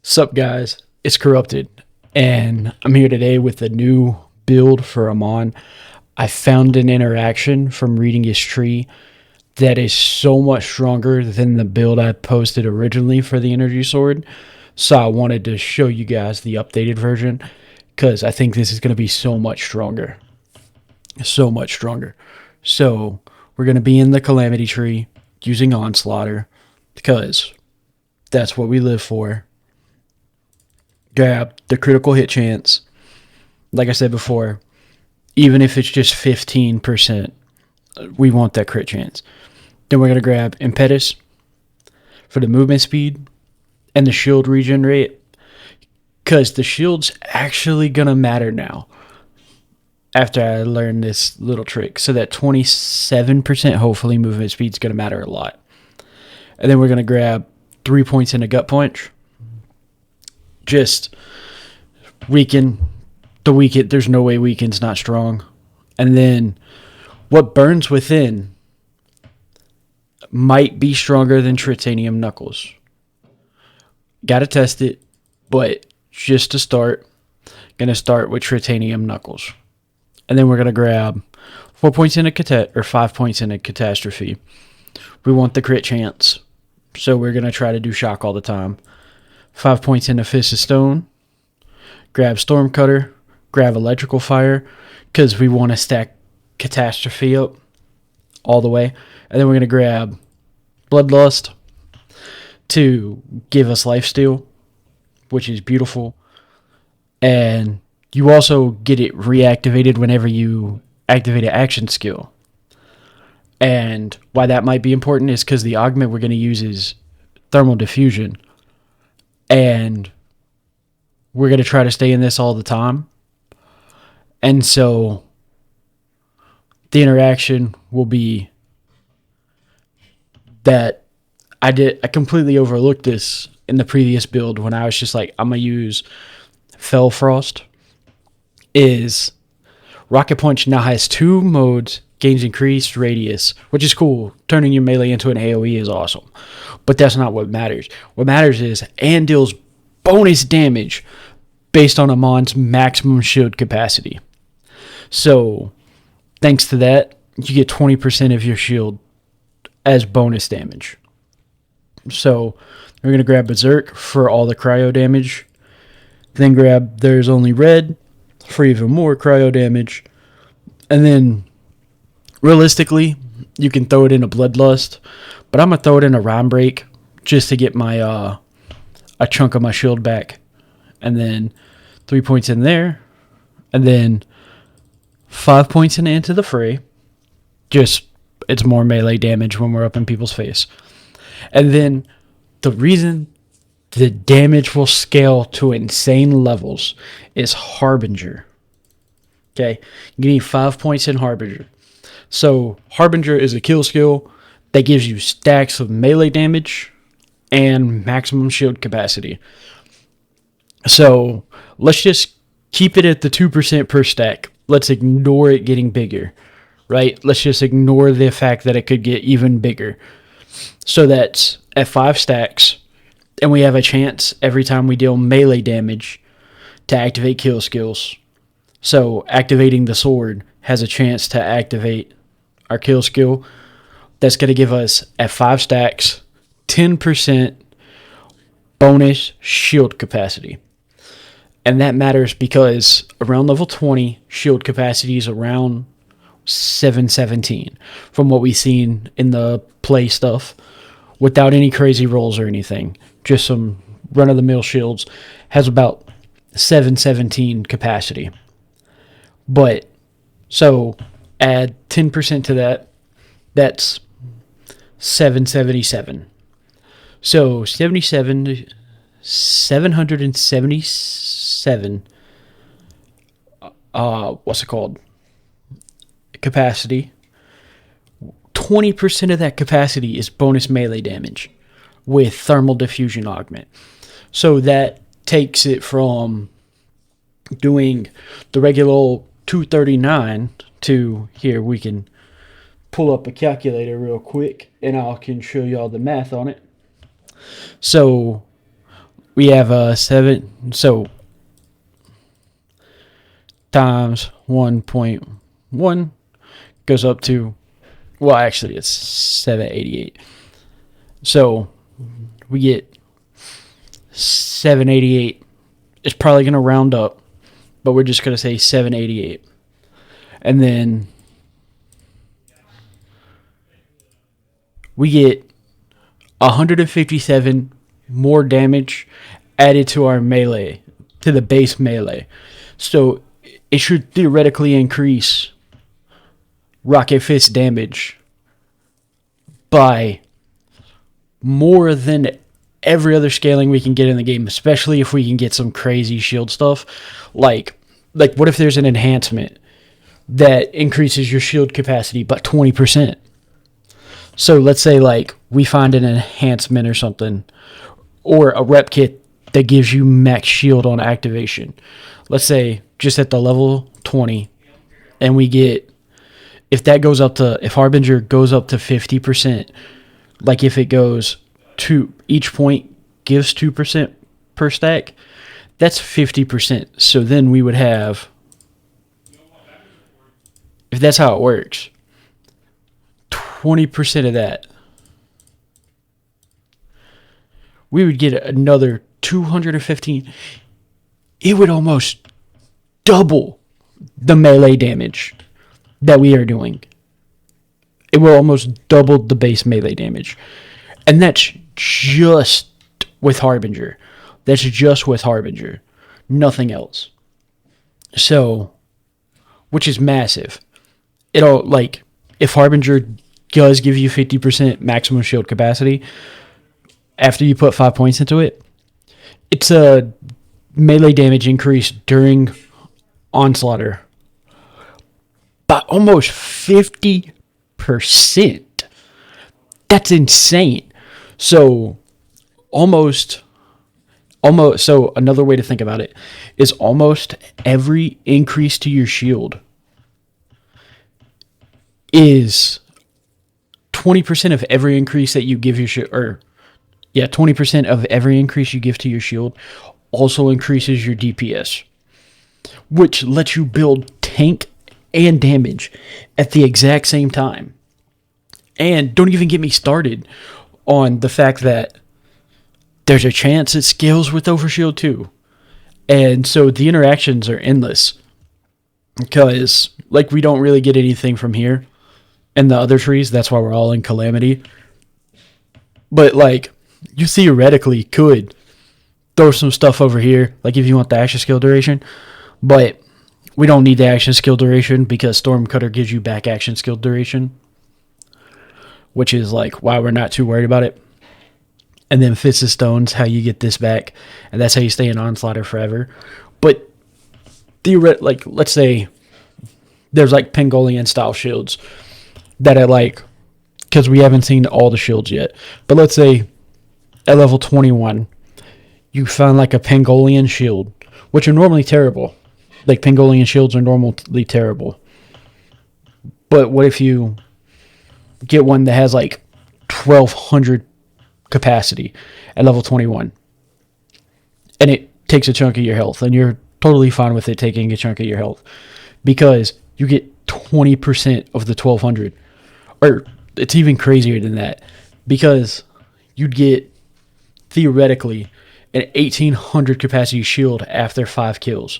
Sup guys, it's Corrupted, and I'm here today with a new build for Amon. I found an interaction from reading his tree that is so much stronger than the build I posted originally for the energy sword. So I wanted to show you guys the updated version because I think this is going to be so much stronger. So much stronger. So we're going to be in the Calamity tree using Onslaughter because that's what we live for. Grab the critical hit chance. Like I said before, even if it's just 15%, we want that crit chance. Then we're going to grab Impetus for the movement speed and the shield regen rate, because the shield's actually going to matter now after I learned this little trick. So that 27% hopefully movement speed is going to matter a lot. And then we're going to grab 3 points in a gut punch. Just weaken the weaken. There's no way weaken's not strong. And then what burns within might be stronger than Tritanium Knuckles. Gotta test it, but just to start, gonna start with Tritanium Knuckles. And then we're gonna grab 4 points in a 5 points in a catastrophe. We want the crit chance, so we're gonna try to do shock all the time. 5 points in a Fist of Stone. Grab Storm Cutter. Grab Electrical Fire, because we want to stack Catastrophe up all the way. And then we're going to grab Bloodlust to give us Lifesteal, which is beautiful. And you also get it reactivated whenever you activate an action skill. And why that might be important is because the augment we're going to use is Thermal Diffusion. And we're going to try to stay in this all the time. And so the interaction will be that I completely overlooked this in the previous build when I was just like, I'm going to use Fell Frost. Is Rocket Punch now has 2 modes, gains increased radius, which is cool. Turning your melee into an AoE is awesome. But that's not what matters. What matters is and deals bonus damage based on Amon's maximum shield capacity. So, thanks to that, you get 20% of your shield as bonus damage. So, we're going to grab Berserk for all the cryo damage. Then grab There's Only Red for even more cryo damage. And then, realistically, you can throw it in a Bloodlust. But I'm going to throw it in a Rhyme Break just to get my a chunk of my shield back. And then 3 points in there. And then 5 points in Into the Fray. Just, it's more melee damage when we're up in people's face. And then the reason the damage will scale to insane levels is Harbinger. Okay, you need 5 points in Harbinger. So Harbinger is a kill skill that gives you stacks of melee damage and maximum shield capacity. So let's just keep it at the 2% per stack. Let's ignore it getting bigger, right? Let's just ignore the fact that it could get even bigger. So that's at 5 stacks, and we have a chance every time we deal melee damage to activate kill skills. So activating the sword has a chance to activate our kill skill. That's going to give us, at 5 stacks, 10% bonus shield capacity. And that matters because around level 20, shield capacity is around 717 from what we've seen in the play stuff, without any crazy rolls or anything. Just some run-of-the-mill shields has about 717 capacity. But, so, add 10% to that, that's 777. So, 777, what's it called? Capacity. 20% of that capacity is bonus melee damage with Thermal Diffusion Augment. So that takes it from doing the regular old 239 to, here we can pull up a calculator real quick and I can show you all the math on it. So we have 7. So times 1.1 goes up to, well, actually it's 788. So we get 788. It's probably going to round up, but we're just going to say 788. And then we get 157 more damage added to our melee, to the base melee. So it should theoretically increase Rocket Fist damage by more than every other scaling we can get in the game, especially if we can get some crazy shield stuff. Like what if there's an enhancement that increases your shield capacity by 20%? So let's say like we find an enhancement or something, or a rep kit that gives you max shield on activation. Let's say just at the level 20, and we get, if Harbinger goes up to 50%, like if it goes to each point gives 2% per stack, that's 50%. So then we would have, if that's how it works, 20% of that, we would get another 215. It would almost double the melee damage that we are doing. It will almost double the base melee damage. And that's just with Harbinger. That's just with Harbinger. Nothing else. So, which is massive. It'll, like, if Harbinger does give you 50% maximum shield capacity, after you put 5 points into it, it's a melee damage increase during Onslaughter by almost 50%. That's insane. So so another way to think about it is almost every increase to your shield is 20% of every increase that you give your shield, 20% of every increase you give to your shield also increases your DPS, which lets you build tank and damage at the exact same time. And don't even get me started on the fact that there's a chance it scales with Overshield too. And so the interactions are endless, because like we don't really get anything from here and the other trees. That's why we're all in Calamity. But like, you theoretically could throw some stuff over here, like if you want the action skill duration, but we don't need the action skill duration because Stormcutter gives you back action skill duration, which is like why we're not too worried about it. And then Fist of Stone's how you get this back, and that's how you stay in Onslaughter forever. But like, let's say there's like Pangolian style shields that are like, because we haven't seen all the shields yet, but let's say at level 21 you find like a Pangolian shield, which are normally terrible. Like Pangolian shields are normally terrible. But what if you get one that has like 1200 capacity at level 21, and it takes a chunk of your health, and you're totally fine with it taking a chunk of your health because you get 20% of the 1200, or it's even crazier than that, because you'd get theoretically an 1800 capacity shield after 5 kills,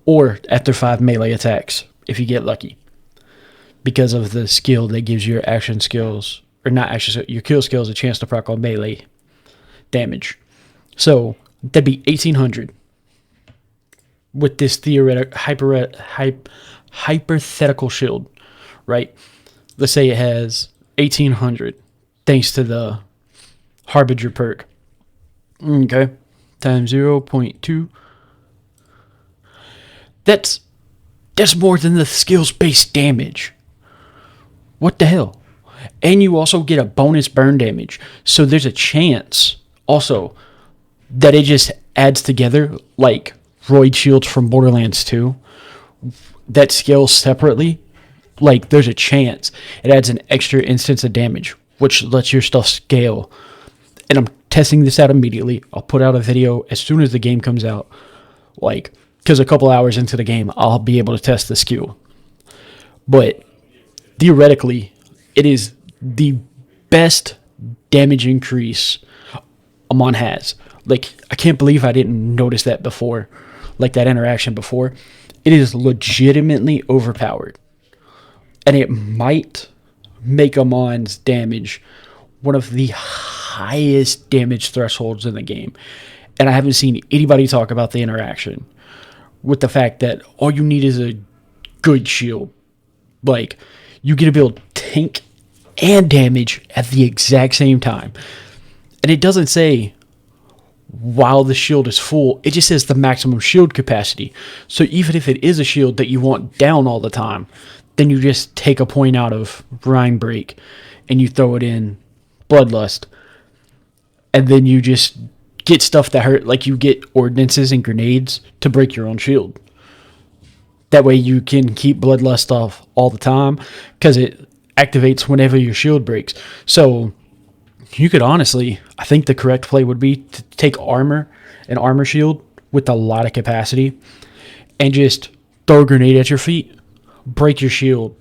or after 5 melee attacks if you get lucky, because of the skill that gives your action skills, or not action, your kill skills, a chance to proc on melee damage. So that'd be 1800 with this hypothetical shield, right? Let's say it has 1800 thanks to the Harbinger perk. Okay, times 0.2. That's more than the skills based damage. What the hell? And you also get a bonus burn damage. So there's a chance also that it just adds together like Roid Shields from Borderlands 2 that scales separately. Like there's a chance it adds an extra instance of damage, which lets your stuff scale. And I'm testing this out immediately. I'll put out a video as soon as the game comes out. Like, because a couple hours into the game, I'll be able to test the skill. But theoretically, it is the best damage increase Amon has. Like, I can't believe I didn't notice that before, like that interaction before. It is legitimately overpowered. And it might make Amon's damage one of the highest damage thresholds in the game. And I haven't seen anybody talk about the interaction with the fact that all you need is a good shield. Like, you get to build tank and damage at the exact same time. And it doesn't say while the shield is full, it just says the maximum shield capacity. So even if it is a shield that you want down all the time, then you just take a point out of Rhyme Break and you throw it in Bloodlust. And then you just get stuff that hurt, like you get ordnances and grenades to break your own shield. That way you can keep Bloodlust off all the time because it activates whenever your shield breaks. So you could honestly, I think the correct play would be to take armor, an armor shield with a lot of capacity, and just throw a grenade at your feet, break your shield,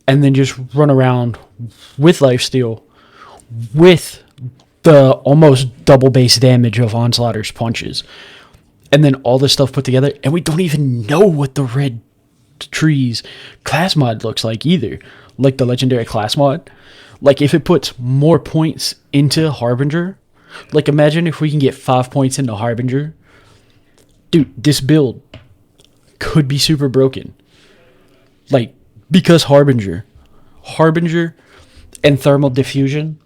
and then just run around with lifesteal with the almost double base damage of Onslaughter's punches. And then all this stuff put together, and we don't even know what the red trees class mod looks like either. Like the legendary class mod. Like if it puts more points into Harbinger, like imagine if we can get 5 points into Harbinger. Dude, this build could be super broken. Like, because Harbinger and Thermal Diffusion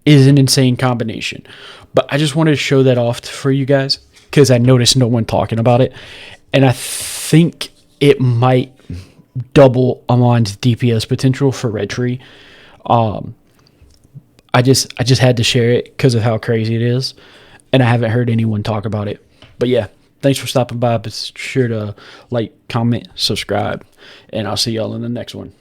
is an insane combination. But I just wanted to show that off for you guys because I noticed no one talking about it. And I think it might double Amon's DPS potential for Red Tree. I just had to share it because of how crazy it is. And I haven't heard anyone talk about it. But yeah, thanks for stopping by. Be sure to like, comment, subscribe, and I'll see y'all in the next one.